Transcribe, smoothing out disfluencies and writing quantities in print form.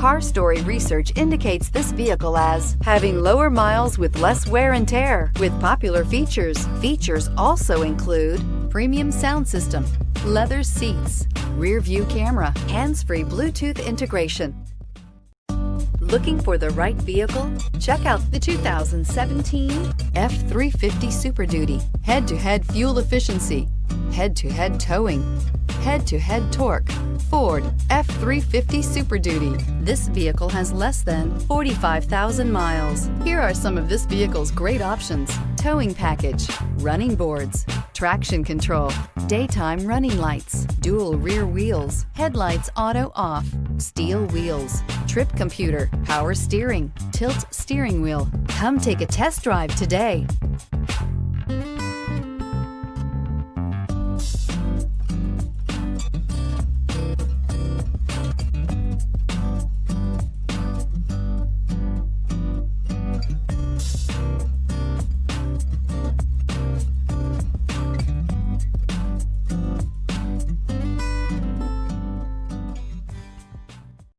Car Story research indicates this vehicle as having lower miles with less wear and tear. With popular features, features also include premium sound system, leather seats, rear view camera, hands-free Bluetooth integration. Looking for the right vehicle? Check out the 2017 F-350 Super Duty. Head-to-head fuel efficiency, head-to-head towing, head-to-head torque. Ford F-350 Super Duty. This vehicle has less than 45,000 miles. Here are some of this vehicle's great options: towing package, running boards, traction control, daytime running lights, dual rear wheels, headlights auto off, steel wheels, trip computer, power steering, tilt steering wheel. Come take a test drive today.